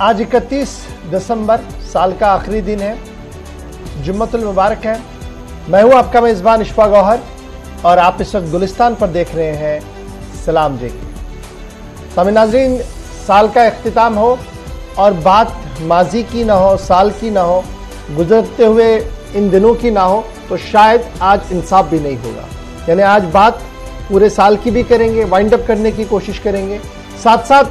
आज 31 दिसंबर साल का आखिरी दिन है, जुम्मतुल मुबारक है। मैं हूं आपका मेज़बान इशफाक गौहर और आप इस वक्त गुलिस्तान पर देख रहे हैं सलाम जेके। सामीन नाज़रीन, साल का इख्तिताम हो और बात माजी की ना हो, साल की ना हो, गुजरते हुए इन दिनों की ना हो, तो शायद आज इंसाफ भी नहीं होगा। यानी आज बात पूरे साल की भी करेंगे, वाइंड अप करने की कोशिश करेंगे, साथ साथ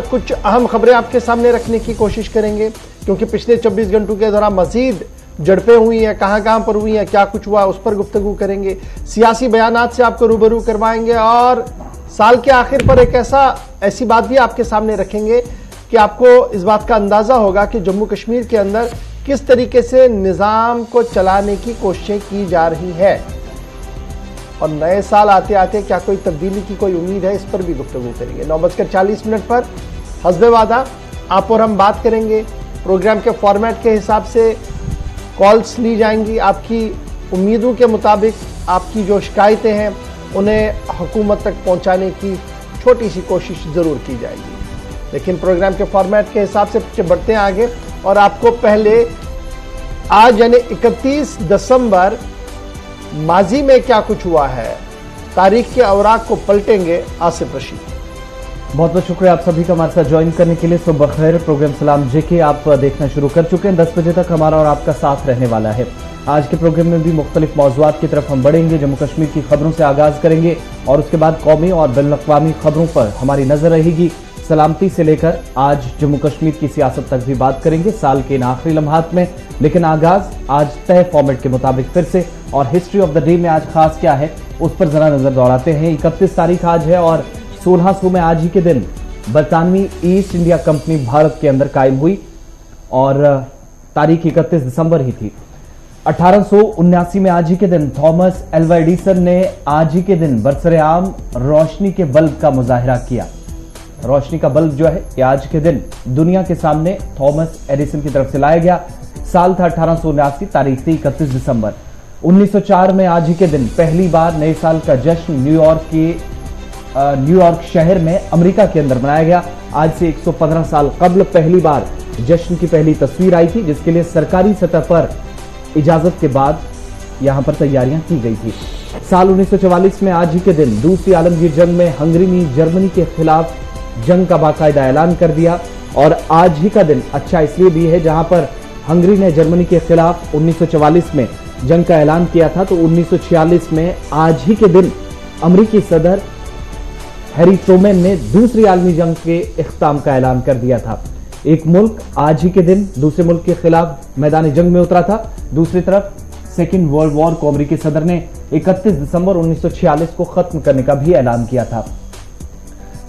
कुछ अहम खबरें आपके सामने रखने की कोशिश करेंगे, क्योंकि पिछले 24 घंटों के दौरान मजीद झड़पें हुई हैं, कहां पर हुई हैं, क्या कुछ हुआ, उस पर गुफ्तगू करेंगे। सियासी बयानात से आपको रूबरू करवाएंगे और साल के आखिर पर एक ऐसी बात भी आपके सामने रखेंगे कि आपको इस बात का अंदाजा होगा कि जम्मू कश्मीर के अंदर किस तरीके से निज़ाम को चलाने की कोशिशें की जा रही है और नए साल आते आते क्या कोई तब्दीली की कोई उम्मीद है, इस पर भी गुफ्तगू करेंगे। 9:40 पर हस्बे वादा आप और हम बात करेंगे। प्रोग्राम के फॉर्मेट के हिसाब से कॉल्स ली जाएंगी, आपकी उम्मीदों के मुताबिक आपकी जो शिकायतें हैं उन्हें हुकूमत तक पहुंचाने की छोटी सी कोशिश ज़रूर की जाएगी। लेकिन प्रोग्राम के फॉर्मेट के हिसाब से बढ़ते हैं आगे और आपको पहले आज यानी 31 दिसंबर माजी में क्या कुछ हुआ है, तारीख के औराक को पलटेंगे आसिफ रशीद। बहुत बहुत शुक्रिया आप सभी का हमारे साथ ज्वाइन करने के लिए। सुबह खैर, प्रोग्राम सलाम जेके आप देखना शुरू कर चुके हैं। 10 बजे तक हमारा और आपका साथ रहने वाला है। आज के प्रोग्राम में भी मुख्तलिफ मौज़ूआत की तरफ हम बढ़ेंगे। जम्मू कश्मीर की खबरों से आगाज करेंगे और उसके बाद कौमी और बैनुल-अक़वामी खबरों पर हमारी नजर रहेगी। सलामती से लेकर आज जम्मू कश्मीर की सियासत तक भी बात करेंगे साल के इन आखिरी लम्हात में। लेकिन आगाज आज तय फॉर्मेट के मुताबिक फिर से, और हिस्ट्री ऑफ द डे में आज खास क्या है उस पर जरा नजर दौड़ाते हैं। 31 तारीख आज है और 1600 में आज ही के दिन बरतानवी ईस्ट इंडिया कंपनी भारत के अंदर कायम हुई और तारीख 31 दिसंबर ही थी। 1879 में आज ही के दिन थॉमस एल्वा एडिसन ने आज ही के दिन बरसरे-आम रोशनी के बल्ब का मुजाहिरा किया। रोशनी का बल्ब जो है ये आज के दिन दुनिया के सामने थॉमस एडिसन की तरफ से लाया गया। साल था 1879, तारीख थी 31 दिसंबर। 1904 में आज ही के दिन पहली बार नए साल का जश्न न्यूयॉर्क शहर में अमेरिका के अंदर मनाया गया। आज से 115 साल कबल पहली बार जश्न की पहली तस्वीर आई थी, जिसके लिए सरकारी सतह पर इजाजत के बाद यहां पर तैयारियां की गई थी। साल 1944 में आज ही के दिन दूसरी आलमगीर जंग में हंगरी ने जर्मनी के खिलाफ जंग का बाकायदा ऐलान कर दिया। और आज ही का दिन अच्छा इसलिए भी है, जहां पर हंगरी ने जर्मनी के खिलाफ 1944 में जंग का ऐलान किया था, तो 1946 में आज ही के दिन अमेरिकी सदर हैरी ट्रूमैन ने दूसरी आलमी जंग के इख्तिताम का ऐलान कर दिया था। एक मुल्क आज ही के दिन दूसरे मुल्क के खिलाफ मैदान जंग में उतरा था। दूसरी तरफ सेकेंड वर्ल्ड वॉर को अमेरिकी सदर ने 31 दिसंबर 1946 को खत्म करने का भी ऐलान किया था।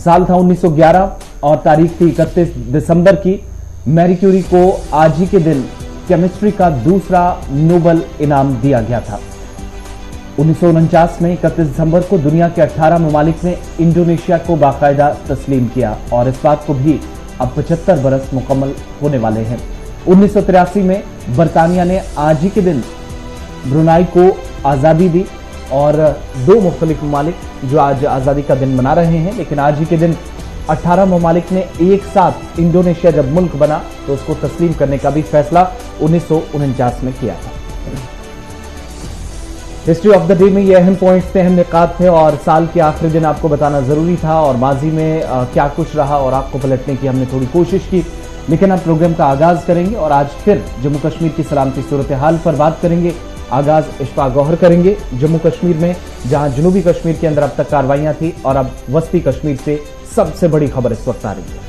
साल था 1911 और तारीख थी 31 दिसंबर की। मैरी क्यूरी को आज ही के दिन केमिस्ट्री का दूसरा नोबेल इनाम दिया गया था। 1949 में 31 दिसंबर को दुनिया के 18 ममालिक ने इंडोनेशिया को बाकायदा तस्लीम किया और इस बात को भी अब 75 बरस मुकम्मल होने वाले हैं। 1983 में बरतानिया ने आज ही के दिन ब्रुनाई को आज़ादी दी और 2 मुख्तलिफ ममालिक जो आज आज़ादी का दिन मना रहे हैं। लेकिन आज ही के दिन 18 ममालिक ने एक साथ इंडोनेशिया जब मुल्क बना तो उसको तस्लीम करने का भी फैसला 1949 में किया था। हिस्ट्री ऑफ द डे में ये अहम पॉइंट्स थे, अहम निकात थे और साल के आखिरी दिन आपको बताना जरूरी था और माजी में क्या कुछ रहा और आपको पलटने की हमने थोड़ी कोशिश की। लेकिन अब प्रोग्राम का आगाज करेंगे और आज फिर जम्मू कश्मीर की सलामती सूरत हाल पर बात करेंगे। आगाज इशफाक गौहर करेंगे जम्मू कश्मीर में, जहां जनूबी कश्मीर के अंदर अब तक कार्रवाइयां थी और अब वस्ती कश्मीर से सबसे बड़ी खबर इस वक्त आ रही है।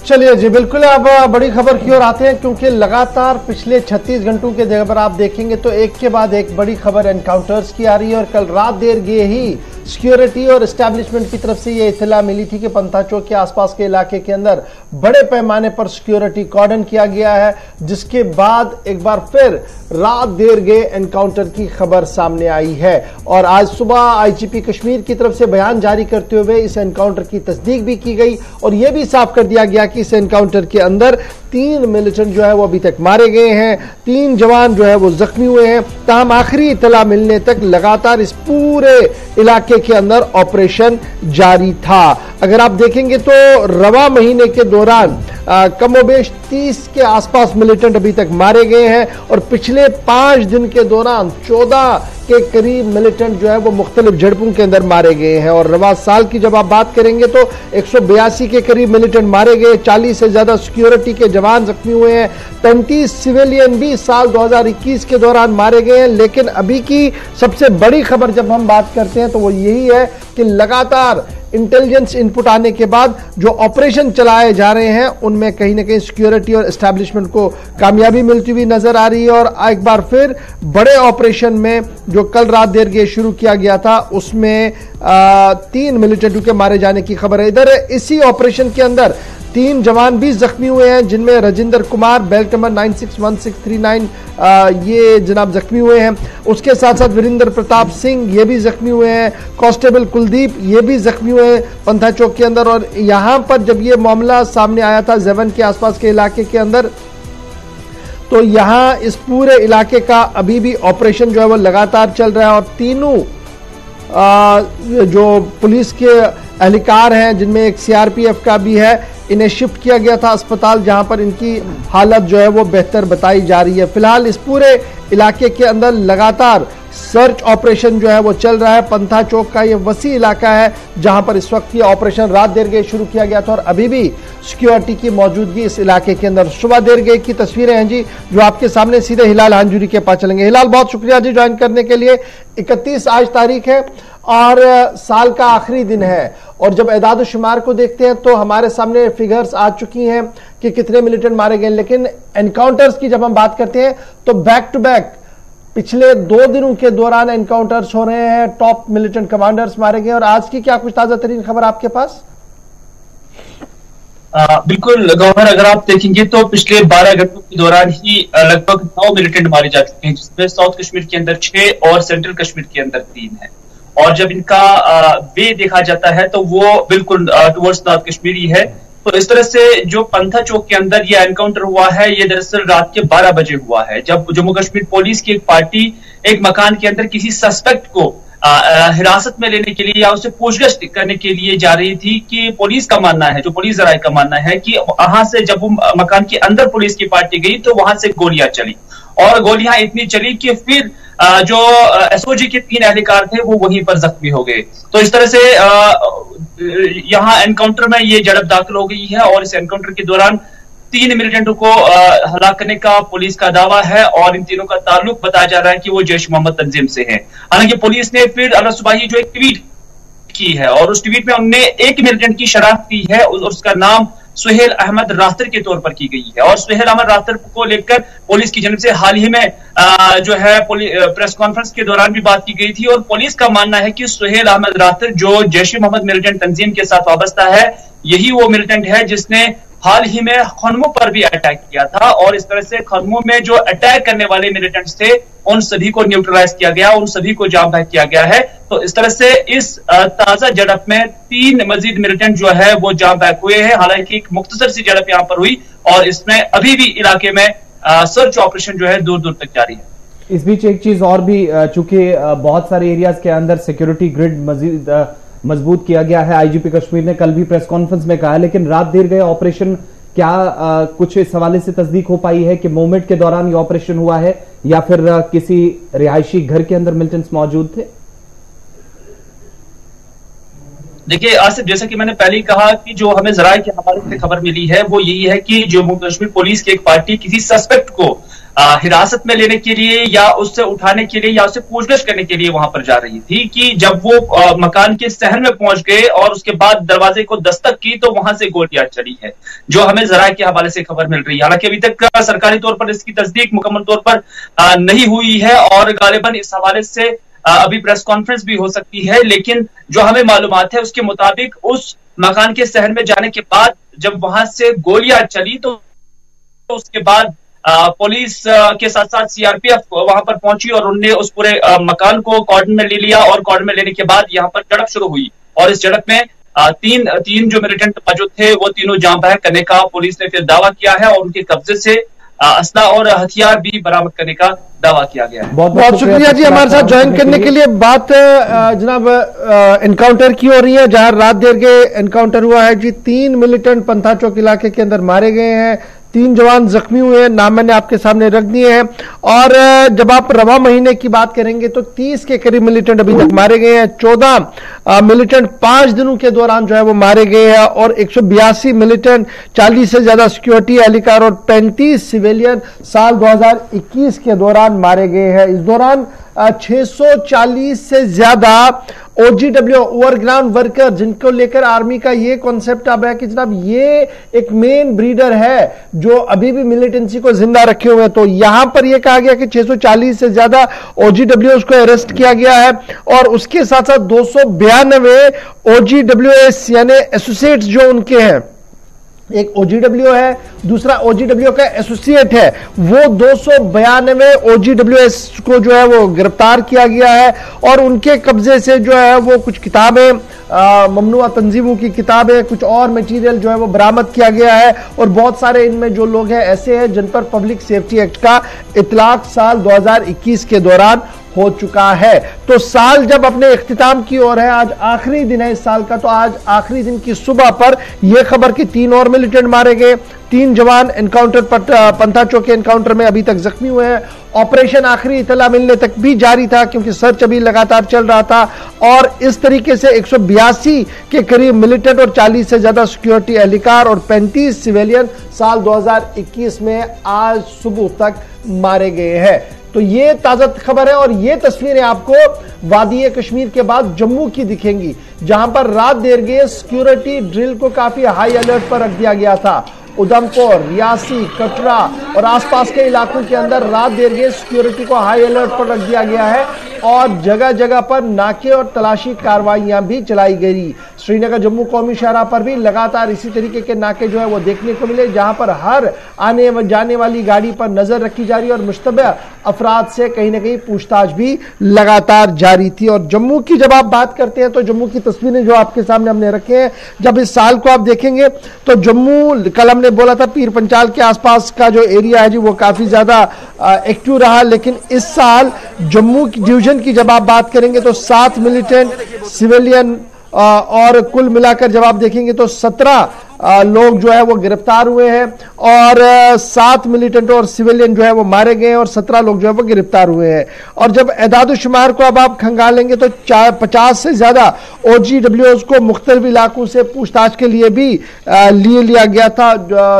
चलिए जी, बिल्कुल अब बड़ी खबर की ओर आते हैं, क्योंकि लगातार पिछले 36 घंटों के अगर आप देखेंगे तो एक के बाद एक बड़ी खबर एनकाउंटर्स की आ रही है। और कल रात देर गए ही सिक्योरिटी और एस्टैब्लिशमेंट की तरफ से ये इत्तला मिली थी कि पंथा चौक के आसपास के इलाके के अंदर बड़े पैमाने पर सिक्योरिटी कॉर्डन किया गया है, जिसके बाद एक बार फिर रात देर गए एनकाउंटर की खबर सामने आई है। और आज सुबह आईजीपी कश्मीर की तरफ से बयान जारी करते हुए इस एनकाउंटर की तस्दीक भी की गई और यह भी साफ कर दिया गया कि इस एनकाउंटर के अंदर 3 मिलिटेंट जो है वो अभी तक मारे गए हैं, 3 जवान जो है वो जख्मी हुए हैं। ताहम आखिरी इत्तला मिलने तक लगातार इस पूरे इलाके के अंदर ऑपरेशन जारी था। अगर आप देखेंगे तो रवा महीने के दौरान कमोबेश 30 के आसपास मिलिटेंट अभी तक मारे गए हैं और पिछले 5 दिन के दौरान 14 के करीब मिलिटेंट जो है वो मुख्तलिफ झड़पों के अंदर मारे गए हैं। और रवा साल की जब आप बात करेंगे तो 182 के करीब मिलिटेंट मारे गए, 40 से ज्यादा सिक्योरिटी के जवान जख्मी हुए हैं, 35 सिविलियन भी साल 2021 के दौरान मारे गए हैं। लेकिन अभी की सबसे बड़ी खबर जब हम बात करते हैं तो वो यही है कि लगातार इंटेलिजेंस इनपुट आने के बाद जो ऑपरेशन चलाए जा रहे हैं उनमें कहीं ना कहीं सिक्योरिटी और एस्टैब्लिशमेंट को कामयाबी मिलती हुई नजर आ रही है। और एक बार फिर बड़े ऑपरेशन में जो कल रात देर के शुरू किया गया था उसमें 3 मिलिटेंटों के मारे जाने की खबर है। इधर इसी ऑपरेशन के अंदर 3 जवान भी जख्मी हुए हैं, जिनमें राजेंद्र कुमार बेल्ट नंबर 961639 ये जनाब जख्मी हुए हैं। उसके साथ साथ वीरेंद्र प्रताप सिंह ये भी जख्मी हुए हैं, कांस्टेबल कुलदीप ये भी जख्मी हुए हैं पंथा चौक के अंदर। और यहां पर जब ये मामला सामने आया था जेवन के आसपास के इलाके के अंदर, तो यहां इस पूरे इलाके का अभी भी ऑपरेशन जो है वो लगातार चल रहा है और तीनों जो पुलिस के एहलकार हैं, जिनमें एक सीआरपीएफ का भी है, इन्हें शिफ्ट किया गया था अस्पताल, जहां पर इनकी हालत जो है वो बेहतर बताई जा रही है। फिलहाल इस पूरे इलाके के अंदर लगातार सर्च ऑपरेशन जो है वो चल रहा है। पंथा चौक का ये वसी इलाका है जहां पर इस वक्त ये ऑपरेशन रात देर गए शुरू किया गया था और अभी भी सिक्योरिटी की मौजूदगी इस इलाके के अंदर। सुबह देर गए की तस्वीरें हैं जी जो आपके सामने, सीधे हिलाल हांजुरी के पास चलेंगे। हिलाल, बहुत शुक्रिया जी ज्वाइन करने के लिए। 31 आज तारीख है और साल का आखिरी दिन है और जब एदाद शुमार को देखते हैं तो हमारे सामने फिगर्स आ चुकी हैं कि कितने मिलिटेंट मारे गए। लेकिन एनकाउंटर्स की जब हम बात करते हैं तो बैक टू बैक पिछले 2 दिनों के दौरान एनकाउंटर्स हो रहे हैं, टॉप मिलिटेंट कमांडर्स मारे गए। और आज की क्या कुछ ताजा तरीन खबर आपके पास? बिल्कुल गौहर, अगर आप देखेंगे तो पिछले 12 घंटों के दौरान ही लगभग 9 मिलिटेंट मारे जा चुके हैं, जिसमें साउथ कश्मीर के अंदर 6 और सेंट्रल कश्मीर के अंदर 3 है। और जब इनका वे देखा जाता है तो वो बिल्कुल टुवर्ड्स नॉर्थ कश्मीर ही है। तो इस तरह से जो पंथा चौक के अंदर ये एनकाउंटर हुआ है, ये दरअसल रात के 12 बजे हुआ है, जब जम्मू कश्मीर पुलिस की एक पार्टी एक मकान के अंदर किसी सस्पेक्ट को हिरासत में लेने के लिए या उससे पूछगछ करने के लिए जा रही थी। कि पुलिस का मानना है, जो पुलिस जराये का मानना है कि वहां से जब वो मकान के अंदर पुलिस की पार्टी गई तो वहां से गोलियां चली और गोलियां इतनी चली कि फिर जो एसओजी के 3 एहलकार थे वो वहीं पर जख्मी हो गए। तो इस तरह से यहाँ एनकाउंटर में ये झड़प दाखिल हो गई है और इस एनकाउंटर के दौरान 3 मिलिटेंटों को हलाक करने का पुलिस का दावा है और इन तीनों का ताल्लुक बताया जा रहा है कि वो जैश मोहम्मद तंजीम से है। हालांकि पुलिस ने फिर अलग सुबह जो एक ट्वीट की है और उस ट्वीट में उन्होंने एक मिलिटेंट की शनाख्त की है और उसका नाम सुहेल अहमद रास्तर के तौर पर की गई है। और सुहेल अहमद रास्तर को लेकर पुलिस की जानब से हाल ही में जो है प्रेस कॉन्फ्रेंस के दौरान भी बात की गई थी और पुलिस का मानना है कि सुहेल अहमद रास्तर जो जैश ए मोहम्मद मिलिटेंट तंजीम के साथ वाबस्ता है, यही वो मिलिटेंट है जिसने हाल ही में खनमो पर भी अटैक किया था। और इस तरह से खनमो में जो अटैक करने वाले मिलिटेंट्स थे उन सभी को न्यूट्रलाइज किया गया, उन सभी को जाम बहक किया गया है। तो इस तरह से इस ताजा झड़प में 3 मजीद मिलिटेंट जो है वो जाम बहक हुए हैं। हालांकि एक मुख्तसर सी झड़प यहां पर हुई और इसमें अभी भी इलाके में सर्च ऑपरेशन जो है दूर दूर तक जारी है। इस बीच एक चीज और भी, चूंकि बहुत सारे एरियाज के अंदर सिक्योरिटी ग्रिड मजीद मजबूत किया गया है, आईजीपी कश्मीर ने कल भी प्रेस कॉन्फ्रेंस में कहा है, लेकिन रात देर गए ऑपरेशन क्या कुछ इस हवाले से तस्दीक हो पाई है कि मूवमेंट के दौरान ये ऑपरेशन हुआ है या फिर किसी रिहायशी घर के अंदर मिलिटेंट्स मौजूद थे? देखिए आसिफ, जैसा कि मैंने पहले ही कहा कि जो हमें जराये के हवाले से खबर मिली है वो यही है कि जम्मू कश्मीर पुलिस की एक पार्टी किसी सस्पेक्ट को हिरासत में लेने के लिए या उससे उठाने के लिए या उससे पूछगछ करने के लिए वहां पर जा रही थी। कि जब वो मकान के सहन में पहुंच गए और उसके बाद दरवाजे को दस्तक की तो वहां से गोलियां चली है, जो हमें जराये के हवाले से खबर मिल रही है। हालांकि अभी तक सरकारी तौर पर इसकी तस्दीक मुकम्मल तौर पर नहीं हुई है और गालिबन इस हवाले से अभी प्रेस कॉन्फ्रेंस भी हो सकती है। लेकिन जो हमें मालूमात है उसके मुताबिक उस मकान के सहन में जाने के बाद जब वहां से गोलियां चली तो उसके बाद पुलिस के साथ साथ सीआरपीएफ वहां पर पहुंची और उनने उस पूरे मकान को कॉर्डन में ले लिया और कॉर्डन में लेने के बाद यहां पर झड़प शुरू हुई और इस झड़प में तीन जो मिलिटेंट मौजूद थे वो तीनों जान बहक करने का पुलिस ने फिर दावा किया है और उनके कब्जे से असला और हथियार भी बरामद करने का दावा किया गया है। बहुत बहुत शुक्रिया जी हमारे साथ ज्वाइन करने के लिए। बात जनाब एनकाउंटर की हो रही है, जहां रात देर के एनकाउंटर हुआ है जी। 3 मिलिटेंट पंथा चौक इलाके के अंदर मारे गए हैं, 3 जवान जख्मी हुए हैं, नाम मैंने आपके सामने रख दिए हैं। और जब आप रवा महीने की बात करेंगे तो 30 के करीब मिलिटेंट अभी तक मारे गए हैं। 14 मिलिटेंट 5 दिनों के दौरान जो है वो मारे गए हैं और 182 मिलिटेंट, 40 से ज्यादा सिक्योरिटी एहलकार और 35 सिविलियन साल 2021 के दौरान मारे गए हैं। इस दौरान 640 से ज्यादा OGW ओवरग्राउंड वर्कर, जिनको लेकर आर्मी का ये कॉन्सेप्ट अब है कि जनाब ये एक मेन ब्रीडर है जो अभी भी मिलिटेंसी को जिंदा रखे हुए हैं। तो यहां पर यह कहा गया कि 640 से ज्यादा OGWs को अरेस्ट किया गया है और उसके साथ साथ 292 OGWS यानी एसोसिएट्स जो उनके हैं, एक OGW है, दूसरा OGW का एसोसिएट है, वो 292 OGWS को जो है वो गिरफ्तार किया गया है और उनके कब्जे से जो है वो कुछ किताबें, ममनुआ तंजीमों की किताबें, कुछ और मटेरियल जो है वो बरामद किया गया है। और बहुत सारे इनमें जो लोग हैं ऐसे हैं जिन पर पब्लिक सेफ्टी एक्ट का इतलाक साल 2021 के दौरान हो चुका है। तो साल जब अपने इख्तिताम की ओर है, आज आखिरी दिन है इस साल का, तो आज आखिरी दिन की सुबह पर यह खबर कि 3 और मिलिटेंट मारे गए, 3 जवान एनकाउंटर पर पंथा चौक के एनकाउंटर में अभी तक जख्मी हुए हैं। ऑपरेशन आखिरी इतला मिलने तक भी जारी था क्योंकि सर्च अभी लगातार चल रहा था और इस तरीके से 182 के करीब मिलिटेंट और 40 से ज्यादा सिक्योरिटी एहलकार और 35 सिविलियन साल 2021 में आज सुबह तक मारे गए हैं। तो ये ताजा खबर है और ये तस्वीरें आपको वादी कश्मीर के बाद जम्मू की दिखेंगी, जहां पर रात देर गए सिक्योरिटी ड्रिल को काफी हाई अलर्ट पर रख दिया गया था। उधमपुर, रियासी, कटरा और आसपास के इलाकों के अंदर रात देर गए सिक्योरिटी को हाई अलर्ट पर रख दिया गया है और जगह जगह पर नाके और तलाशी कार्रवाइयां भी चलाई गई। श्रीनगर जम्मू कौमी शाहराह पर भी लगातार इसी तरीके के नाके जो है वो देखने को मिले, जहां पर हर आने व जाने वाली गाड़ी पर नजर रखी जा रही है और मुश्तबह अफराद से कहीं ना कहीं पूछताछ भी लगातार जारी थी। और जम्मू की जब आप बात करते हैं तो जम्मू की तस्वीरें जो आपके सामने हमने रखे हैं, जब इस साल को आप देखेंगे तो जम्मू, कल हमने बोला था पीर पंचाल के आसपास का जो एरिया है जी वो काफी ज्यादा एक्टिव रहा, लेकिन इस साल जम्मू की डिवीजन की जब आप बात करेंगे तो 7 मिलिटेंट, सिविलियन और कुल मिलाकर जब आप देखेंगे तो 17 लोग जो है वो गिरफ्तार हुए हैं और 7 मिलिटेंट और सिविलियन जो है वो मारे गए और 17 लोग जो है वो गिरफ्तार हुए हैं। और जब एदाद शुमार को अब आप खंगालेंगे तो 50 से ज्यादा OGWs को मुख्तलिफ इलाकों से पूछताछ के लिए भी लिया गया था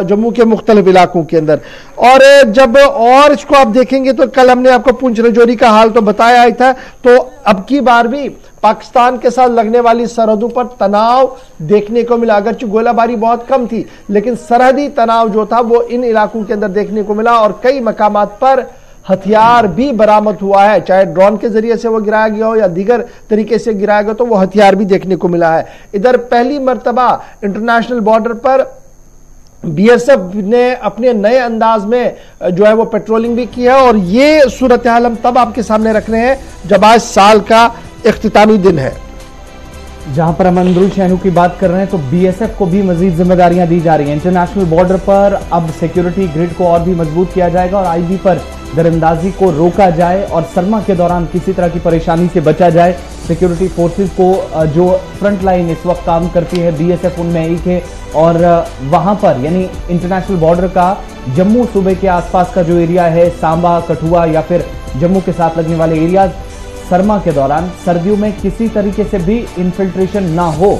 जम्मू के मुख्तलिफ इलाकों के अंदर। और जब और इसको आप देखेंगे तो कल हमने आपको पुंछ रजौरी का हाल तो बताया ही था, तो अब की बार भी पाकिस्तान के साथ लगने वाली सरहदों पर तनाव देखने को मिला। अगरचे गोलाबारी बहुत कम थी लेकिन सरहदी तनाव जो था वो इन इलाकों के अंदर देखने को मिला और कई मकामात पर हथियार भी बरामद हुआ है, चाहे ड्रोन के जरिए से वो गिराया गया हो या दीगर तरीके से गिराया गया, तो वो हथियार भी देखने को मिला है। इधर पहली मर्तबा इंटरनेशनल बॉर्डर पर BSF ने अपने नए अंदाज में जो है वो पेट्रोलिंग भी की है और ये सूरत हाल हम तब आपके सामने रख रहे हैं जब आज साल का इख्तितामी दिन है। जहां पर हम अंदरुल शहरों की बात कर रहे हैं तो BSF को भी मजीद जिम्मेदारियां दी जा रही हैं। इंटरनेशनल बॉर्डर पर अब सिक्योरिटी ग्रिड को और भी मजबूत किया जाएगा और IB पर दरअंदाजी को रोका जाए और सरमा के दौरान किसी तरह की परेशानी से बचा जाए। सिक्योरिटी फोर्सेस को जो फ्रंट लाइन इस वक्त काम करती है BSF उनमें एक है और वहां पर यानी इंटरनेशनल बॉर्डर का जम्मू सूबे के आसपास का जो एरिया है, सांबा, कठुआ या फिर जम्मू के साथ लगने वाले एरियाज, सरमा के दौरान सर्दियों में किसी तरीके से भी इन्फिल्ट्रेशन ना हो,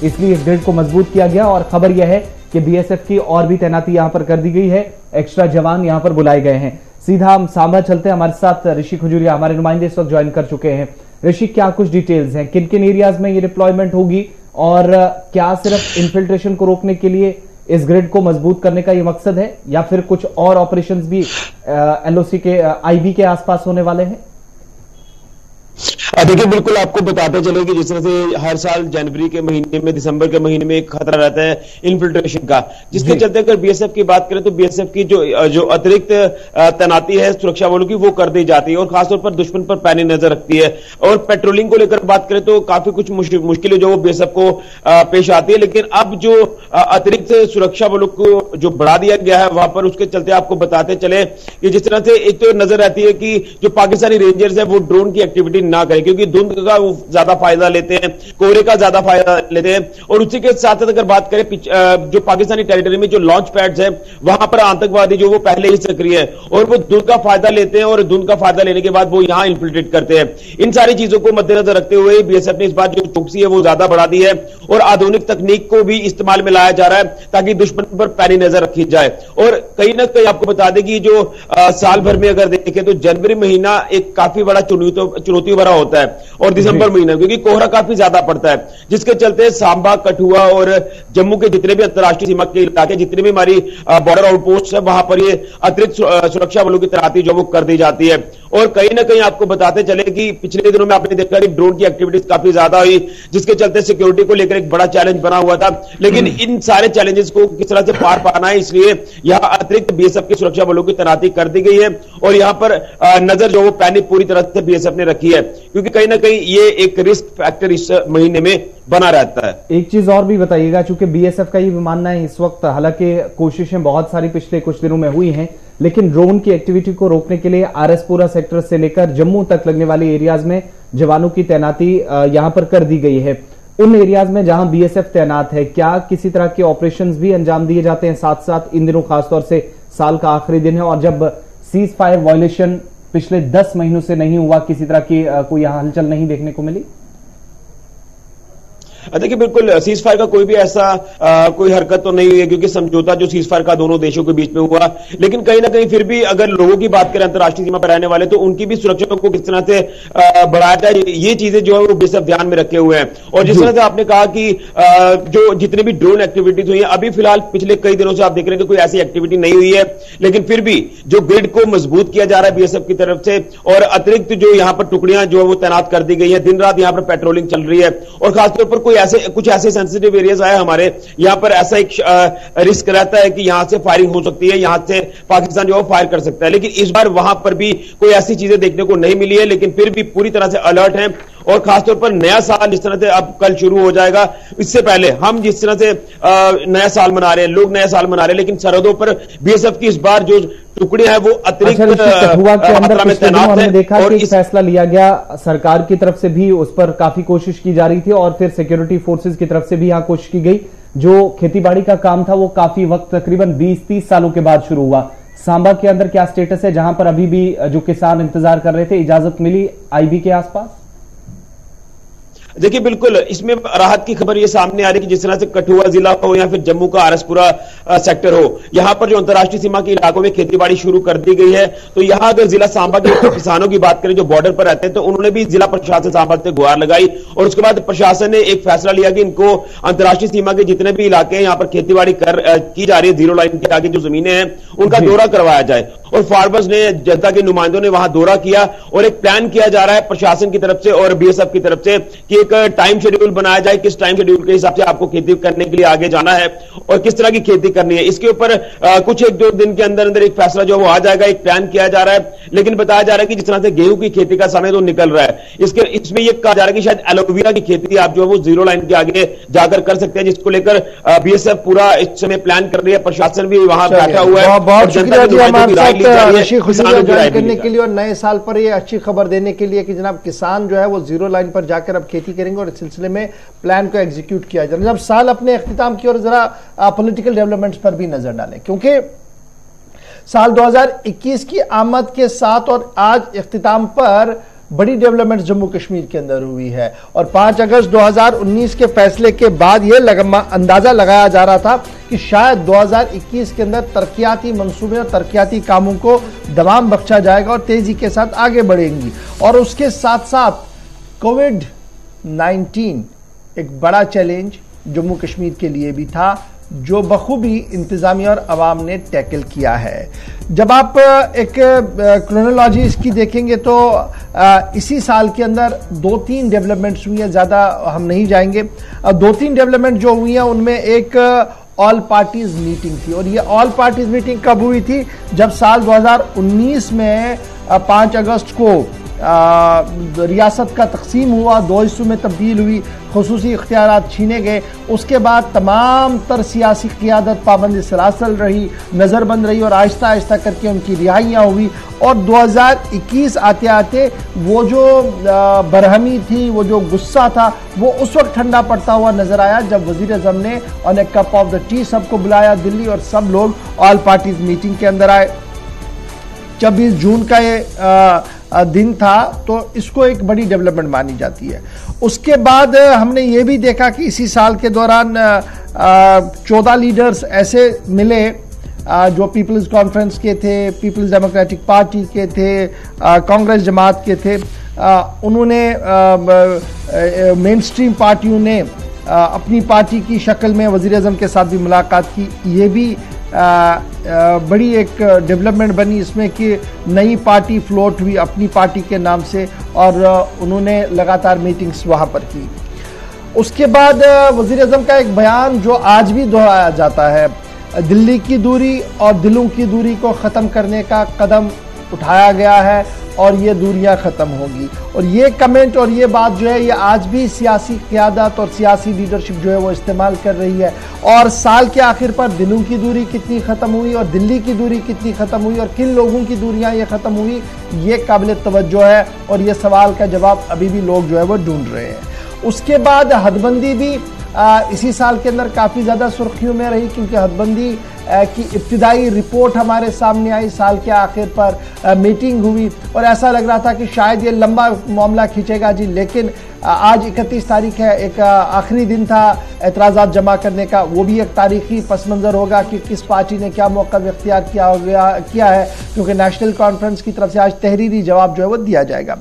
इसलिए इस ग्रिड को मजबूत किया गया। और खबर यह है कि BSF की और भी तैनाती यहां पर कर दी गई है, एक्स्ट्रा जवान यहां पर बुलाए गए हैं। सीधा हम सांबा चलते हैं, हमारे साथ ऋषि खजूरिया हमारे नुमाइंदे इस वक्त ज्वाइन कर चुके हैं। ऋषि, क्या कुछ डिटेल्स हैं, किन किन एरियाज में ये डिप्लॉयमेंट होगी और क्या सिर्फ इन्फिल्ट्रेशन को रोकने के लिए इस ग्रिड को मजबूत करने का ये मकसद है या फिर कुछ और ऑपरेशंस भी LOC के IB के आसपास होने वाले हैं? देखिए, बिल्कुल आपको बताते चले कि जिस तरह से हर साल जनवरी के महीने में, दिसंबर के महीने में एक खतरा रहता है इन्फिल्ट्रेशन का, जिसके चलते अगर बीएसएफ की बात करें तो बीएसएफ की जो अतिरिक्त तैनाती है सुरक्षा बलों की, वो कर दी जाती है और खासतौर पर दुश्मन पर पैनी नजर रखती है। और पेट्रोलिंग को लेकर बात करें तो काफी कुछ मुश्किलें जो वो बीएसएफ को पेश आती है, लेकिन अब जो अतिरिक्त सुरक्षा बलों को जो बढ़ा दिया गया है वहां पर, उसके चलते आपको बताते चले कि जिस तरह से एक तो नजर रहती है कि जो पाकिस्तानी रेंजर्स है वो ड्रोन की एक्टिविटी ना करें, क्योंकि धुंध का वो ज्यादा फायदा लेते हैं, कोहरे का ज्यादा फायदा लेते हैं। और उसी के साथ अगर बात करें जो पाकिस्तानी टेरिटरी में जो लॉन्च पैड्स है वहां पर आतंकवादी जो वो पहले ही सक्रिय है और वो धुंध का फायदा लेते हैं और धुंध का फायदा लेने के बाद वो यहां इन्फिल्ट्रेट करते हैं। इन सारी चीजों को मद्देनजर रखते हुए बीएसएफ ने इस बार जो चौकसी है वो ज्यादा बढ़ा दी है और आधुनिक तकनीक को भी इस्तेमाल में लाया जा रहा है ताकि दुश्मन पर पैनी नजर रखी जाए। और कहीं ना कहीं आपको बता दें कि जो साल भर में अगर देखें तो जनवरी महीना एक काफी बड़ा चुनौती भरा होता है और दिसंबर महीना क्योंकि कोहरा काफी ज्यादा पड़ता है, जिसके चलते सांबा, कठुआ और जम्मू के जितने भी अंतर्राष्ट्रीय सीमा के इलाके, जितने भी हमारी बॉर्डर आउटपोस्ट है, वहां पर ये अतिरिक्त सुरक्षा बलों की तैनाती जो वो कर दी जाती है। और कहीं ना कहीं आपको बताते चले कि पिछले दिनों में आपने देखा कि ड्रोन की एक्टिविटीज काफी ज्यादा हुई, जिसके चलते सिक्योरिटी को लेकर एक बड़ा चैलेंज बना हुआ था। लेकिन इन सारे चैलेंजेस को किस तरह से पार पाना है, इसलिए यहां अतिरिक्त बीएसएफ की सुरक्षा बलों की तैनाती कर दी गई है और यहां पर नजर जो वो पैनी पूरी तरह से बीएसएफ ने रखी है, क्योंकि कहीं ना कहीं ये एक रिस्क फैक्टर इस महीने में बना रहता है। एक चीज और भी बताइएगा, चूंकि बीएसएफ का ये मानना है इस वक्त, हालांकि कोशिशें बहुत सारी पिछले कुछ दिनों में हुई हैं, लेकिन ड्रोन की एक्टिविटी को रोकने के लिए आरएसपुरा सेक्टर से लेकर जम्मू तक लगने वाले एरियाज में जवानों की तैनाती यहां पर कर दी गई है। उन एरियाज में जहां बीएसएफ तैनात है, क्या किसी तरह के ऑपरेशंस भी अंजाम दिए जाते हैं? साथ साथ इन दिनों खासतौर से साल का आखिरी दिन है और जब सीज फायर वायलेशन पिछले 10 महीनों से नहीं हुआ, किसी तरह की कोई हलचल नहीं देखने को मिली? देखिए, बिल्कुल सीज फायर का कोई भी ऐसा कोई हरकत तो नहीं हुई है, क्योंकि समझौता जो सीज फायर का दोनों देशों के बीच में हुआ। लेकिन कहीं ना कहीं फिर भी अगर लोगों की बात करें अंतर्राष्ट्रीय सीमा पर रहने वाले, तो उनकी भी सुरक्षा को किस तरह से बढ़ाया जाए, ये चीजें जो है वो बेशक ध्यान में रखे हुए हैं। और जिस तरह से आपने कहा कि जो जितने भी ड्रोन एक्टिविटीज हुई है, अभी फिलहाल पिछले कई दिनों से आप देख रहे हैं कि कोई ऐसी एक्टिविटी नहीं हुई है, लेकिन फिर भी जो ग्रिड को मजबूत किया जा रहा है बीएसएफ की तरफ से और अतिरिक्त जो यहां पर टुकड़ियां जो है वो तैनात कर दी गई है, दिन रात यहां पर पेट्रोलिंग चल रही है। और खासतौर पर कुछ ऐसे सेंसिटिव एरियाज आए हमारे यहां पर, ऐसा एक रिस्क रहता है कि यहां से फायरिंग हो सकती है, यहां से पाकिस्तान जो है फायर कर सकता है। लेकिन इस बार वहां पर भी कोई ऐसी चीजें देखने को नहीं मिली है, लेकिन फिर भी पूरी तरह से अलर्ट हैं। और खासतौर पर नया साल जिस तरह से अब कल शुरू हो जाएगा, इससे पहले हम जिस तरह से नया साल मना रहे हैं, लोग नया साल मना रहे हैं, लेकिन सरहदों पर बीएसएफ की इस बार जो टुकड़ियां हैं वो अतिरिक्त मात्रा में तैनात है। देखा कि एक फैसला लिया गया सरकार की तरफ से भी, उस पर काफी कोशिश की जा रही थी और फिर सिक्योरिटी फोर्सेज की तरफ से भी यहां कोशिश की गई। जो खेतीबाड़ी का काम था वो काफी वक्त, तकरीबन 20-30 सालों के बाद शुरू हुआ। सांबा के अंदर क्या स्टेटस है, जहां पर अभी भी जो किसान इंतजार कर रहे थे, इजाजत मिली आईबी के आसपास? देखिए, बिल्कुल इसमें राहत की खबर ये सामने आ रही है कि जिस तरह से कठुआ जिला हो या फिर जम्मू का आरएसपुरा सेक्टर हो, यहां पर जो अंतर्राष्ट्रीय सीमा के इलाकों में खेतीबाड़ी शुरू कर दी गई है। तो यहां अगर जिला सांबा के किसानों की बात करें जो बॉर्डर पर रहते हैं, तो उन्होंने भी जिला प्रशासन सांबा से गुहार लगाई और उसके बाद प्रशासन ने एक फैसला लिया कि इनको अंतर्राष्ट्रीय सीमा के जितने भी इलाके हैं, यहां पर खेतीबाड़ी की जा रही है, जीरो लाइन के आगे जो जमीनें हैं उनका दौरा करवाया जाए। और फार्मर्स ने, जनता के नुमाइंदों ने वहां दौरा किया और एक प्लान किया जा रहा है प्रशासन की तरफ से और बीएसएफ की तरफ से कि एक टाइम शेड्यूल बनाया जाए, किस टाइम शेड्यूल के हिसाब से आपको खेती करने के लिए आगे जाना है और किस तरह की खेती करनी है। इसके ऊपर कुछ 1-2 दिन के अंदर अंदर एक फैसला जो वो आ जाएगा, एक प्लान किया जा रहा है। लेकिन बताया जा रहा है कि जिस तरह से गेहूं की खेती का समय तो निकल रहा है, इसमें यह कहा जा रहा है कि शायद एलोवेरा की खेती आप जो है वो जीरो लाइन के आगे जाकर कर सकते हैं, जिसको लेकर बीएसएफ पूरा इस समय प्लान कर रही है। प्रशासन भी वहां बैठा हुआ है। बहुत शुक्रिया करने के लिए और नए साल पर ये अच्छी खबर देने के लिए कि जनाब किसान जो है वो जीरो लाइन पर जाकर अब खेती करेंगे और इस सिलसिले में प्लान को एग्जीक्यूट किया जाए। जब साल अपने अख्तिताम की और जरा पॉलिटिकल डेवलपमेंट्स पर भी नजर डालें, क्योंकि साल 2021 की आमद के साथ और आज इख्तिताम पर बड़ी डेवलपमेंट जम्मू कश्मीर के अंदर हुई है और 5 अगस्त 2019 के फैसले के बाद यह अंदाजा लगाया जा रहा था कि शायद 2021 के अंदर तरक्याती मंसूबे और तरक्याती कामों को दमाम बख्शा जाएगा और तेजी के साथ आगे बढ़ेंगी। और उसके साथ साथ कोविड-19 एक बड़ा चैलेंज जम्मू कश्मीर के लिए भी था, जो बखूबी इंतजामिया और अवाम ने टैकल किया है। जब आप एक क्रोनोलॉजी इसकी देखेंगे तो इसी साल के अंदर 2-3 डेवलपमेंट्स हुई हैं, ज़्यादा हम नहीं जाएंगे। 2-3 डेवलपमेंट जो हुई हैं उनमें एक ऑल पार्टीज मीटिंग थी, और ये ऑल पार्टीज मीटिंग कब हुई थी? जब साल 2019 में 5 अगस्त को रियासत का तकसीम हुआ, 2 हिस्सों में तब्दील हुई, खुसूसी इख्तियारात छीने गए। उसके बाद तमाम तर सियासी क़ियादत पाबंदी सलासल रही, नज़रबंद रही, और आहिस्ता आहिस्ता करके उनकी रिहाइयाँ हुई। और 2021 आते आते वो जो बरहमी थी, वो जो गुस्सा था, वो उस वक्त ठंडा पड़ता हुआ नजर आया जब वज़ीर आज़म ने on A cup of the T सबको बुलाया दिल्ली, और सब लोग ऑल पार्टीज मीटिंग के अंदर आए। 26 जून का ये दिन था, तो इसको एक बड़ी डेवलपमेंट मानी जाती है। उसके बाद हमने ये भी देखा कि इसी साल के दौरान 14 लीडर्स ऐसे मिले जो पीपल्स कॉन्फ्रेंस के थे, पीपल्स डेमोक्रेटिक पार्टी के थे, कांग्रेस जमात के थे। उन्होंने मेन स्ट्रीम पार्टियों ने अपनी पार्टी की शक्ल में वज़ीर आज़म के साथ भी मुलाकात की। ये भी बड़ी एक डेवलपमेंट बनी इसमें कि नई पार्टी फ्लोट हुई अपनी पार्टी के नाम से, और उन्होंने लगातार मीटिंग्स वहाँ पर की। उसके बाद वज़ीर आज़म का एक बयान जो आज भी दोहराया जाता है, दिल्ली की दूरी और दिलों की दूरी को ख़त्म करने का कदम उठाया गया है और ये दूरियां ख़त्म होगी। और ये कमेंट और ये बात जो है ये आज भी सियासी क़यादत और सियासी लीडरशिप जो है वो इस्तेमाल कर रही है। और साल के आखिर पर दिलों की दूरी कितनी ख़त्म हुई और दिल्ली की दूरी कितनी ख़त्म हुई और किन लोगों की दूरियां ये ख़त्म हुई, ये काबिल तवज्जो है, और ये सवाल का जवाब अभी भी लोग जो है वो ढूंढ रहे हैं। उसके बाद हदबंदी भी इसी साल के अंदर काफ़ी ज़्यादा सुर्खियों में रही, क्योंकि हदबंदी की इब्तिदाई रिपोर्ट हमारे सामने आई, साल के आखिर पर मीटिंग हुई और ऐसा लग रहा था कि शायद ये लंबा मामला खींचेगा जी, लेकिन आज 31 तारीख है, एक आखिरी दिन था एतराज़ात जमा करने का। वो भी एक तारीखी पस मंज़र होगा कि किस पार्टी ने क्या मौक़िफ़ इख्तियार किया है, क्योंकि नेशनल कॉन्फ्रेंस की तरफ से आज तहरीरी जवाब जो है वो दिया जाएगा।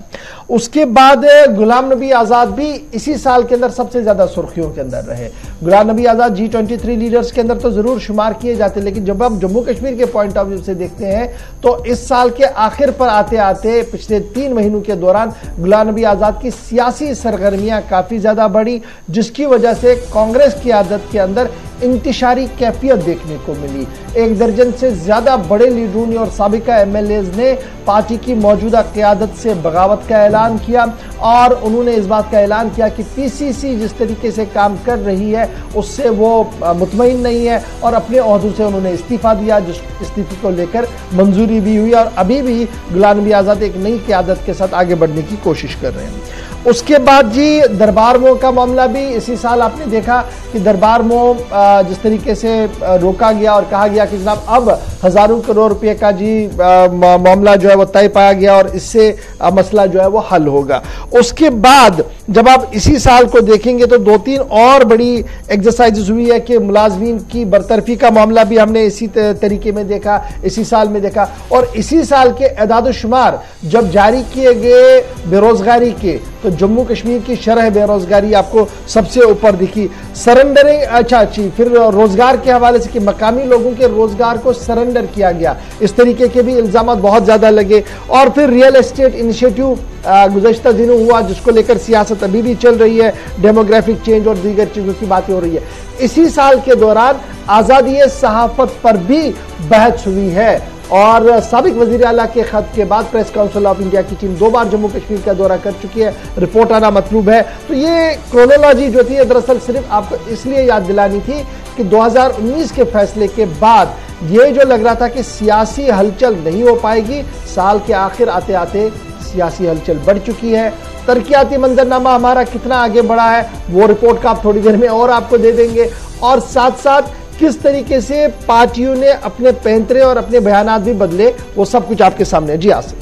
उसके बाद गुलाम नबी आज़ाद भी इसी साल के अंदर सबसे ज़्यादा सुर्खियों के अंदर रहे। गुलाम नबी आज़ाद G23 लीडर्स के अंदर तो ज़रूर शुमार किए जाते, लेकिन जब हम जम्मू कश्मीर के पॉइंट ऑफ व्यू से देखते हैं तो इस साल के आखिर पर आते आते पिछले 3 महीनों के दौरान गुलाम नबी आज़ाद की सियासी सरगर्मियां काफ़ी ज़्यादा बढ़ी, जिसकी वजह से कांग्रेस की आदत के अंदर इंतशारी कैफियत देखने को मिली। 1 दर्जन से ज़्यादा बड़े लीडरों ने और साबिका MLAs ने पार्टी की मौजूदा क़यादत से बगावत का ऐलान किया और उन्होंने इस बात का ऐलान किया कि PCC जिस तरीके से काम कर रही है उससे वो मुतमईन नहीं है और अपने ओहदों से उन्होंने इस्तीफ़ा दिया, जिस स्थिति को लेकर मंजूरी भी हुई और अभी भी गुलाम नबी आज़ाद एक नई क़यादत के साथ आगे बढ़ने की कोशिश कर रहे हैं। उसके बाद जी दरबार मोह का मामला भी इसी साल आपने देखा कि दरबार मोह जिस तरीके से रोका गया और कहा गया कि जनाब अब हज़ारों करोड़ रुपए का जी मामला जो है वो तय पाया गया और इससे मसला जो है वो हल होगा। उसके बाद जब आप इसी साल को देखेंगे तो 2-3 और बड़ी एक्सरसाइजेस हुई है कि मुलाजमीन की बरतरफी का मामला भी हमने इसी तरीके में देखा, इसी साल में देखा। और इसी साल के एदाद-ओ-शुमार जब जारी किए गए बेरोजगारी के, तो जम्मू कश्मीर की शरह बेरोजगारी आपको सबसे ऊपर दिखी। सरेंडरिंग फिर रोजगार के हवाले से कि मकामी लोगों के रोजगार को सरेंडर किया गया, इस तरीके के भी इल्जाम बहुत ज्यादा लगे। और फिर रियल एस्टेट इनिशिएटिव गुज़श्ता दिनों हुआ, जिसको लेकर सियासत अभी भी चल रही है, डेमोग्राफिक चेंज और दीगर चीजों की बातें हो रही है। इसी साल के दौरान आज़ादी सहाफत पर भी बहस हुई है और साबिक वज़ीर आला के खत के बाद प्रेस काउंसिल ऑफ इंडिया की टीम 2 बार जम्मू कश्मीर का दौरा कर चुकी है, रिपोर्ट आना मतलूब है। तो ये क्रोनोलॉजी जो थी दरअसल सिर्फ आपको इसलिए याद दिलानी थी कि 2019 के फैसले के बाद ये जो लग रहा था कि सियासी हलचल नहीं हो पाएगी, साल के आखिर आते आते सियासी हलचल बढ़ चुकी है। तरक्याती मंजरनामा हमारा कितना आगे बढ़ा है वो रिपोर्ट का आप थोड़ी देर में और आपको दे देंगे, और साथ साथ किस तरीके से पार्टियों ने अपने पैंतरे और अपने बयानात भी बदले, वो सब कुछ आपके सामने। जी आसिफ,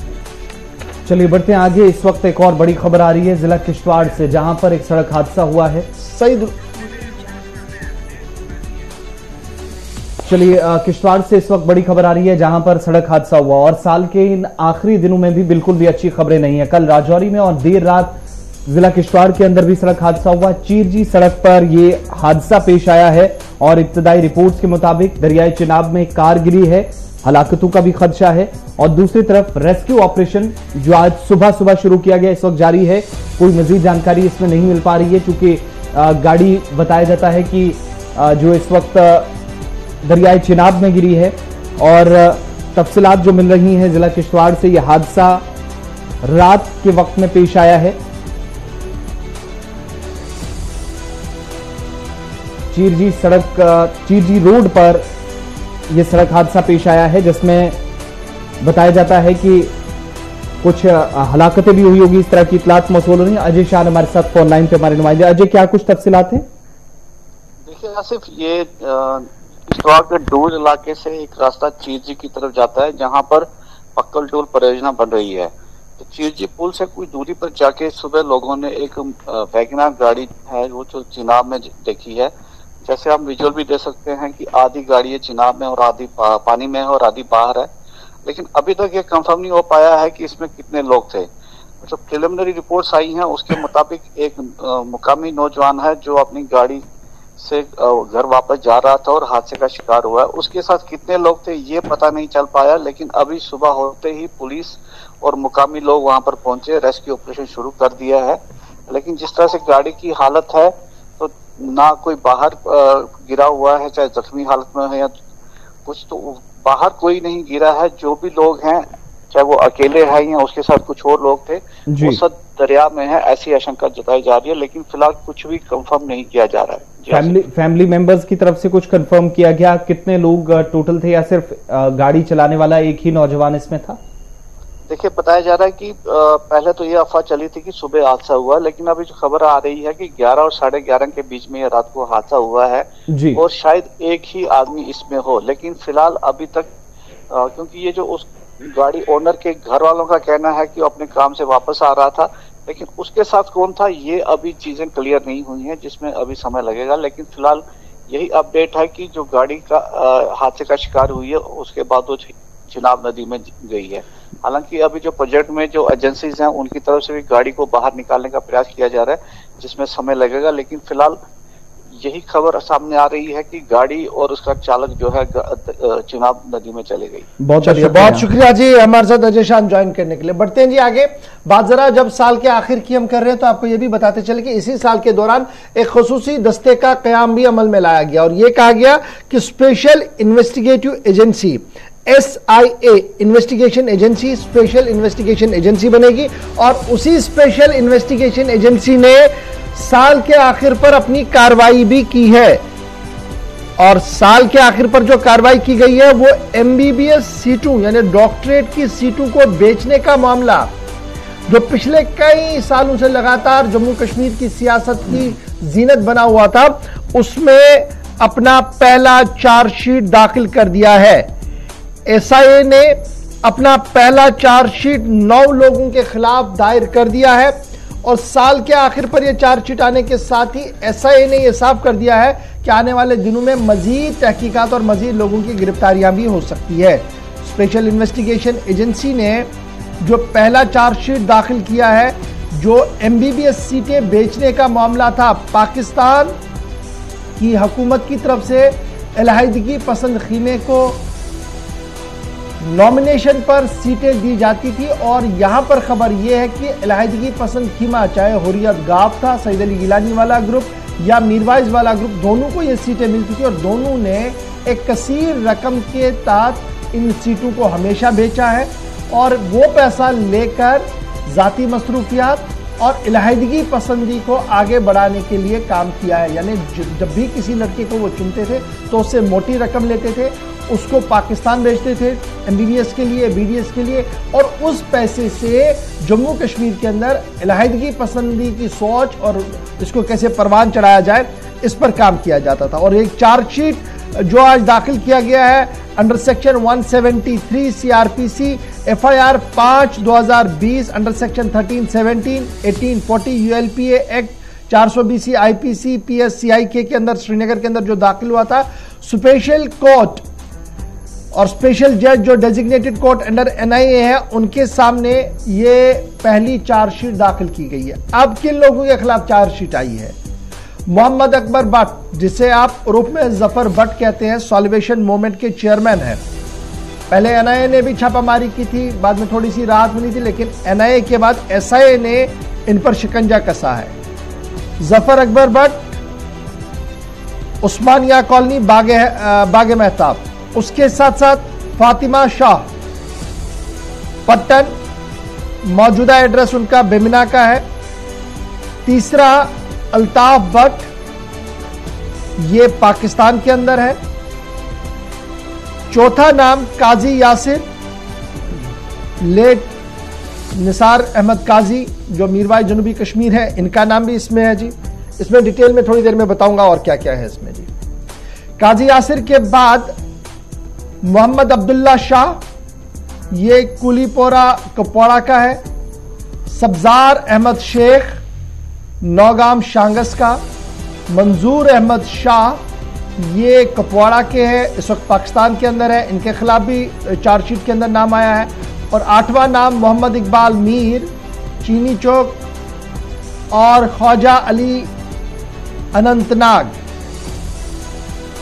चलिए बढ़ते हैं आगे। इस वक्त एक और बड़ी खबर आ रही है जिला किश्तवाड़ से, जहां पर एक सड़क हादसा हुआ है। चलिए किश्तवाड़ से इस वक्त बड़ी खबर आ रही है जहां पर सड़क हादसा हुआ और साल के इन आखिरी दिनों में भी बिल्कुल भी अच्छी खबरें नहीं है। कल राजौरी में और देर रात जिला किश्तवाड़ के अंदर भी सड़क हादसा हुआ। चीरजी सड़क पर यह हादसा पेश आया है और इब्तदाई रिपोर्ट्स के मुताबिक दरियाए चिनाब में कार गिरी है, हलाकतों का भी खदशा है। और दूसरी तरफ रेस्क्यू ऑपरेशन जो आज सुबह शुरू किया गया, इस वक्त जारी है। कोई मजीद जानकारी इसमें नहीं मिल पा रही है, चूंकि गाड़ी बताया जाता है कि जो इस वक्त दरियाए चिनाब में गिरी है। और तफसीलात जो मिल रही हैं जिला किश्तवाड़ से, यह हादसा रात के वक्त में पेश आया है। चीरजी रोड पर यह सड़क हादसा पेश आया है, जिसमें बताया जाता है कि कुछ हलाकतें भी हुई होगी, इस तरह की इतलात मौसूल हुई। अजय शाह हमारे साथ फोन लाइन पे हमारे नुमाइंदे। अजय, क्या कुछ तफसीलात हैं? देखिए आसिफ, ये किश्तवाड़ के डूल इलाके से एक रास्ता चीरजी की तरफ जाता है, जहां पर पक्कल टोल परियोजना बन रही है। तो चीरजी पुल से कुछ दूरी पर जाके सुबह लोगों ने एक वैगनर गाड़ी है वो जो चिनाब में देखी है। जैसे आप विजुअल भी दे सकते हैं कि आधी गाड़ी है चिनाब में और आधी पानी में है और आधी बाहर है। लेकिन अभी तक ये कंफर्म नहीं हो पाया है कि इसमें कितने लोग थे। जो प्रिलिमिनरी रिपोर्ट्स आई हैं उसके मुताबिक एक मुकामी नौजवान है जो अपनी गाड़ी से घर वापस जा रहा था और हादसे का शिकार हुआ है। उसके साथ कितने लोग थे ये पता नहीं चल पाया, लेकिन अभी सुबह होते ही पुलिस और मुकामी लोग वहां पर पहुंचे, रेस्क्यू ऑपरेशन शुरू कर दिया है। लेकिन जिस तरह से गाड़ी की हालत है तो ना कोई बाहर गिरा हुआ है, चाहे जख्मी हालत में है या कुछ, तो बाहर कोई नहीं गिरा है। जो भी लोग हैं, चाहे वो अकेले हैं या उसके साथ कुछ और लोग थे, वो सब दरिया में है, ऐसी आशंका जताई जा रही है। लेकिन फिलहाल कुछ भी कंफर्म नहीं किया जा रहा है। फैमिली मेंबर्स की तरफ से कुछ कंफर्म किया गया कितने लोग टोटल थे, या सिर्फ गाड़ी चलाने वाला एक ही नौजवान इसमें था? देखिए, बताया जा रहा है कि पहले तो ये अफवाह चली थी कि सुबह हादसा हुआ, लेकिन अभी जो खबर आ रही है कि 11 और 11:30 के बीच में ये रात को हादसा हुआ है जी। और शायद एक ही आदमी इसमें हो। लेकिन फिलहाल अभी तक क्योंकि ये जो उस गाड़ी ओनर के घर वालों का कहना है कि वो अपने काम से वापस आ रहा था, लेकिन उसके साथ कौन था ये अभी चीजें क्लियर नहीं हुई हैं, जिसमें अभी समय लगेगा। लेकिन फिलहाल यही अपडेट है कि जो गाड़ी का हादसे का शिकार हुई है उसके बाद वो चिनाब नदी में गई है। हालांकि अभी जो प्रोजेक्ट में जो एजेंसीज हैं उनकी तरफ से भी गाड़ी को बाहर निकालने का प्रयास किया जा रहा है, जिसमें समय लगेगा। लेकिन फिलहाल यही खबर सामने आ रही है कि गाड़ी और उसका चालक जो है चिनाब नदी में चली गई। बहुत शुक्रिया जी हमारे साथ अजय शाह ज्वाइन करने के लिए। बढ़ते हैं जी आगे। बात जरा जब साल के आखिर की हम कर रहे हैं तो आपको यह भी बताते चले कि इसी साल के दौरान एक खुसूसी दस्ते का कयाम भी अमल में लाया गया और यह कहा गया कि special investigative agency SIA investigation agency special investigation agency बनेगी। और उसी स्पेशल इन्वेस्टिगेशन एजेंसी ने साल के आखिर पर अपनी कार्रवाई भी की है। और साल के आखिर पर जो कार्रवाई की गई है वो MBBS सीटों यानी डॉक्टरेट की सीटों को बेचने का मामला, जो पिछले कई सालों से लगातार जम्मू कश्मीर की सियासत की जीनत बना हुआ था, उसमें अपना पहला चार्जशीट दाखिल कर दिया है। SIA ने अपना पहला चार्जशीट 9 लोगों के खिलाफ दायर कर दिया है। और साल के आखिर पर यह चार्जशीट आने के साथ ही SIA ने यह साफ कर दिया है कि आने वाले दिनों में मजीद तहकीकात और मजीद लोगों की गिरफ्तारियां भी हो सकती है। स्पेशल इन्वेस्टिगेशन एजेंसी ने जो पहला चार्जशीट दाखिल किया है, जो MBBS सीटें बेचने का मामला था, पाकिस्तान की हुकूमत की तरफ से अलहदगी पसंद खीमे को नॉमिनेशन पर सीटें दी जाती थी। और यहां पर खबर यह है कि अलहदगी पसंद खीमा, चाहे हुर्रियत गाफ था, सईद अली गिलानी वाला ग्रुप या मीरवाइज वाला ग्रुप, दोनों को ये सीटें मिलती थी और दोनों ने एक कसीर रकम के तहत इन सीटों को हमेशा बेचा है। और वो पैसा लेकर जाती मसरूफियात और अलहदगी पसंदी को आगे बढ़ाने के लिए काम किया है। यानी जब भी किसी लड़के को वो चुनते थे तो उससे मोटी रकम लेते थे, उसको पाकिस्तान भेजते थे MBBS के लिए, BDS के लिए, और उस पैसे से जम्मू कश्मीर के अंदर अलहदगी पसंदी की सोच और इसको कैसे परवान चढ़ाया जाए इस पर काम किया जाता था। और एक चार्जशीट जो आज दाखिल किया गया है under section 173 CRPC FIR 5/2020 under section 1317 1840 ULPA act 420 IPC PSCIK के अंदर श्रीनगर के अंदर जो दाखिल हुआ था। स्पेशल कोर्ट और स्पेशल जज जो डेजिग्नेटेड कोर्ट अंडर NIA है, उनके सामने ये पहली चार्जशीट दाखिल की गई है। अब किन लोगों के खिलाफ चार्जशीट आई है? मोहम्मद अकबर भट्ट, जिसे आप उर्फ में जफर भट्ट कहते हैं, सॉल्वेशन मूवमेंट के चेयरमैन हैं। पहले एनआईए ने भी छापामारी की थी, बाद में थोड़ी सी राहत मिली थी, लेकिन एनआईए के बाद एसआईए ने इन पर शिकंजा कसा है। जफर अकबर भट्ट, उस्मानिया कॉलोनी, बागे मेहताब। उसके साथ साथ फातिमा शाह, पट्टन, मौजूदा एड्रेस उनका बेमिना का है। तीसरा अल्ताफ भट्ट, ये पाकिस्तान के अंदर है। चौथा नाम काजी यासिर, लेट निसार अहमद काजी, जो मीरवाइज जनूबी कश्मीर है, इनका नाम भी इसमें है जी। इसमें डिटेल में थोड़ी देर में बताऊंगा और क्या क्या है इसमें जी। काजी यासिर के बाद मोहम्मद अब्दुल्ला शाह, ये कुलीपोरा कुपवाड़ा का है। सब्जार अहमद शेख, नौगाम शांगस का। मंजूर अहमद शाह, ये कुपवाड़ा के हैं, इस वक्त पाकिस्तान के अंदर है, इनके खिलाफ भी चार्जशीट के अंदर नाम आया है। और आठवां नाम मोहम्मद इकबाल मीर, चीनी चौक। और ख्वाजा अली अनंतनाग,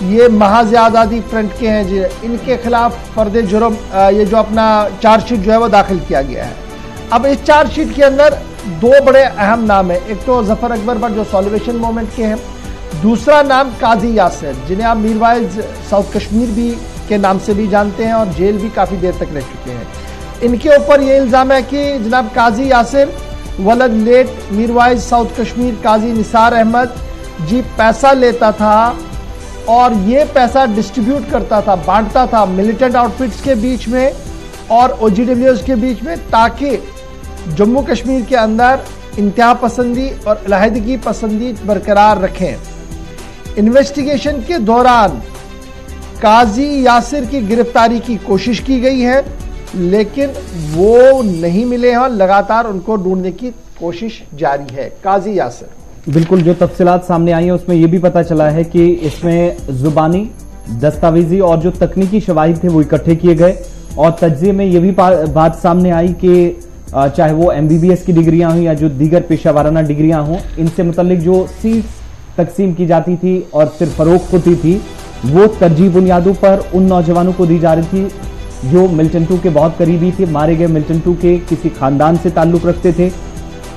ये महाज आज़ादी फ्रंट के हैं जी, इनके खिलाफ फर्द जुर्म ये जो अपना चार्जशीट जो है वो दाखिल किया गया है। अब इस चार्जशीट के अंदर दो बड़े अहम नाम है, एक तो जफर अकबर भट्ट जो सॉल्वेशन मूवमेंट के हैं, दूसरा नाम काजी यासिर, जिन्हें आप मीरवाइज साउथ कश्मीर भी के नाम से भी जानते हैं और जेल भी काफी देर तक रह चुके हैं। इनके ऊपर यह इल्जाम है कि जनाब काजी यासिर वलद लेट मीरवाइज साउथ कश्मीर काजी निसार अहमद जी पैसा लेता था और ये पैसा डिस्ट्रीब्यूट करता था, बांटता था मिलिटेंट आउटफिट्स के बीच में और ओजीडब्ल्यूएस के बीच में, ताकि जम्मू कश्मीर के अंदर इंतहा पसंदी और अलहदगी पसंदी बरकरार रखें। इन्वेस्टिगेशन के दौरान काजी यासिर की गिरफ्तारी की कोशिश की गई है, लेकिन वो नहीं मिले हैं, लगातार उनको ढूंढने की कोशिश जारी है। काजी यासिर, बिल्कुल, जो तफसीलात सामने आई है उसमें यह भी पता चला है कि इसमें जुबानी, दस्तावेजी और जो तकनीकी शवाहिद थे वो इकट्ठे किए गए। और तज्जिए में यह भी बात सामने आई कि चाहे वो MBBS की डिग्रियां हों या जो दीगर पेशा वाराना डिग्रियां हों, इनसे मुतल्लिक जो सीट्स तकसीम की जाती थी और सिर्फ फरोख्त होती थी, वो तरजीह बुनियादों पर उन नौजवानों को दी जा रही थी जो मिल्टन टू के बहुत करीबी थे, मारे गए मिल्टन टू के किसी खानदान से ताल्लुक रखते थे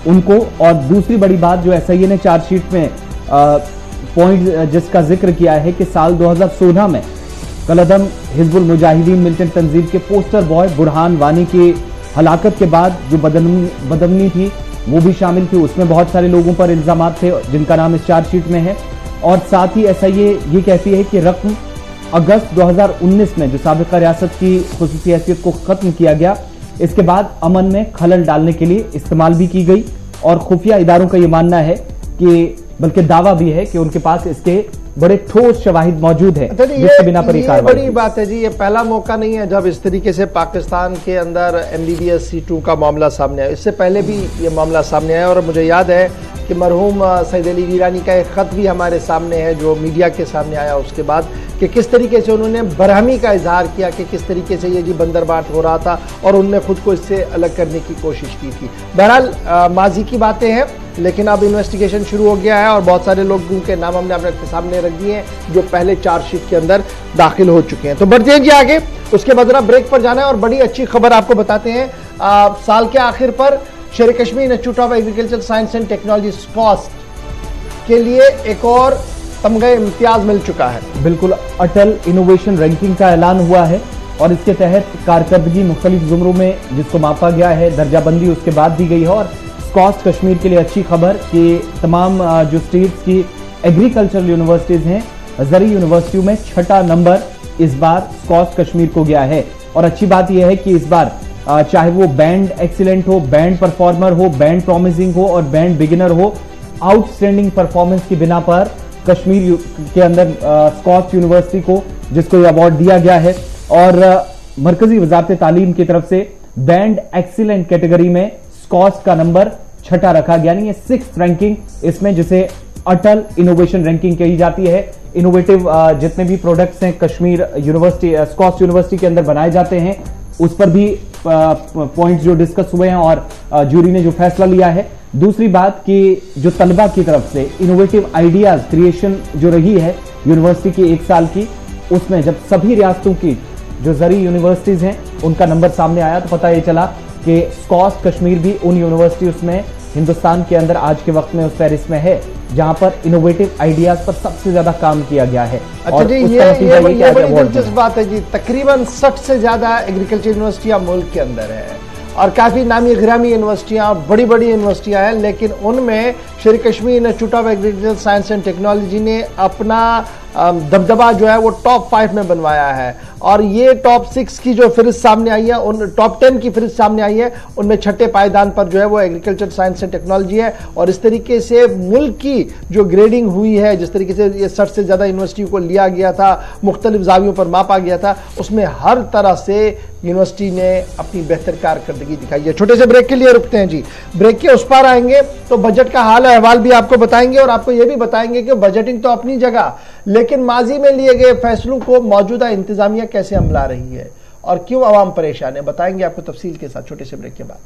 उनको। और दूसरी बड़ी बात जो SIA ने चार्जशीट में पॉइंट जिसका जिक्र किया है कि साल 2016 में कलदम हिजबुल मुजाहिदीन मिल्टन तंजीम के पोस्टर बॉय बुरहान वानी की हलाकत के बाद जो बदअमनी थी वो भी शामिल थी। उसमें बहुत सारे लोगों पर इल्जाम थे जिनका नाम इस चार्जशीट में है। और साथ ही SIA ये कहती है कि रकम अगस्त 2019 में जो साबिका रियासत की खुसूसी हैसियत को खत्म किया गया, इसके बाद अमन में खलल डालने के लिए इस्तेमाल भी की गई। और खुफिया इदारों का यह मानना है कि, बल्कि दावा भी है कि उनके पास इसके बड़े ठोस शवाहिद मौजूद है, जिसके बिना पर ये बड़ी बात है जी। ये पहला मौका नहीं है जब इस तरीके से पाकिस्तान के अंदर MBBS C2 का मामला सामने आया, इससे पहले भी ये मामला सामने आया। और मुझे याद है कि मरहूम सईद अली गिलानी का एक खत भी हमारे सामने है जो मीडिया के सामने आया उसके बाद, कि किस तरीके से उन्होंने बरहमी का इजहार किया कि किस तरीके से ये जी बंदरबाट हो रहा था और उनने खुद को इससे अलग करने की कोशिश की थी। बहरहाल माजी की बातें हैं, लेकिन अब इन्वेस्टिगेशन शुरू हो गया है और बहुत सारे लोगों के नाम हमने अपने सामने रख दिए हैं जो पहले चार्जशीट के अंदर दाखिल हो चुके हैं। तो बढ़ते हैं जी आगे, उसके बाद जरा ब्रेक पर जाना है और बड़ी अच्छी खबर आपको बताते हैं। साल के आखिर पर Sher Kashmir institute of agriculture science and technology SKUAST के लिए एक और तमगा इम्तियाज मिल चुका है। बिल्कुल, अटल इनोवेशन रैंकिंग का ऐलान हुआ है और इसके तहत कारकर्दगी मुख्तलिफ जुमरों में जिसको मापा गया है, दर्जाबंदी उसके बाद दी गई है। और स्कॉस्ट कश्मीर के लिए अच्छी खबर कि तमाम जो स्टेट्स की एग्रीकल्चरल यूनिवर्सिटीज हैं, जरी यूनिवर्सिटियों में 6ठा नंबर इस बार स्कॉस्ट कश्मीर को गया है। और अच्छी बात यह है कि इस बार चाहे वो बैंड एक्सीलेंट हो, बैंड परफॉर्मर हो, बैंड प्रॉमिसिंग हो और बैंड बिगिनर हो, आउटस्टैंडिंग परफॉर्मेंस की बिना पर कश्मीर के अंदर स्कॉस्ट यूनिवर्सिटी को जिसको ये अवार्ड दिया गया है। और मरकजी वजारत तालीम की तरफ से बैंड एक्सीलेंट कैटेगरी में स्कॉस्ट का नंबर 6ठा रखा गया, यानी 6th रैंकिंग इसमें, जिसे अटल इनोवेशन रैंकिंग कही जाती है। इनोवेटिव जितने भी प्रोडक्ट्स हैं कश्मीर यूनिवर्सिटी, स्कॉस्ट यूनिवर्सिटी के अंदर बनाए जाते हैं, उस पर भी पॉइंट्स जो डिस्कस हुए हैं और जूरी ने जो फैसला लिया है दूसरी बात कि जो तलबा की तरफ से इनोवेटिव आइडियाज क्रिएशन जो रही है यूनिवर्सिटी की 1 साल की, उसमें जब सभी रियासतों की जो जरी यूनिवर्सिटीज हैं उनका नंबर सामने आया तो पता ये चला कि स्कॉस कश्मीर भी उन यूनिवर्सिटीज में हिंदुस्तान के अंदर आज के वक्त में उस फहरिस्त में है जहां पर इनोवेटिव आइडियाज पर सबसे ज्यादा काम किया गया है। अच्छा जी, ये बड़ी दिलचस्प बात है जी। तकरीबन 60 से ज्यादा एग्रीकल्चर यूनिवर्सिटियां मुल्क के अंदर है और काफी नामी गिरामी यूनिवर्सिटियां, बड़ी बड़ी यूनिवर्सिटियां हैं, लेकिन उनमें शेर Kashmir institute of agriculture science and technology ने अपना दबदबा जो है वो टॉप 5 में बनवाया है। और ये टॉप 6 की जो फहरिस्त सामने आई है, उन टॉप 10 की फहरिस्त सामने आई है, उनमें छठे पायदान पर जो है वो एग्रीकल्चर साइंस एंड टेक्नोलॉजी है। और इस तरीके से मुल्क की जो ग्रेडिंग हुई है, जिस तरीके से ये 60 से ज्यादा यूनिवर्सिटी को लिया गया था, मुख्तलिफ जावियों पर मापा गया था, उसमें हर तरह से यूनिवर्सिटी ने अपनी बेहतर कारकर्दगी दिखाई है। छोटे से ब्रेक के लिए रुकते हैं जी। ब्रेक के उस पार आएंगे तो बजट का हाल अहवाल भी आपको बताएंगे और आपको यह भी बताएंगे कि बजटिंग तो अपनी जगह, लेकिन माजी में लिए गए फैसलों को मौजूदा इंतजामिया कैसे अमला रही है और क्यों आवाम परेशान है, बताएंगे आपको तफसील के साथ छोटे से ब्रेक के बाद।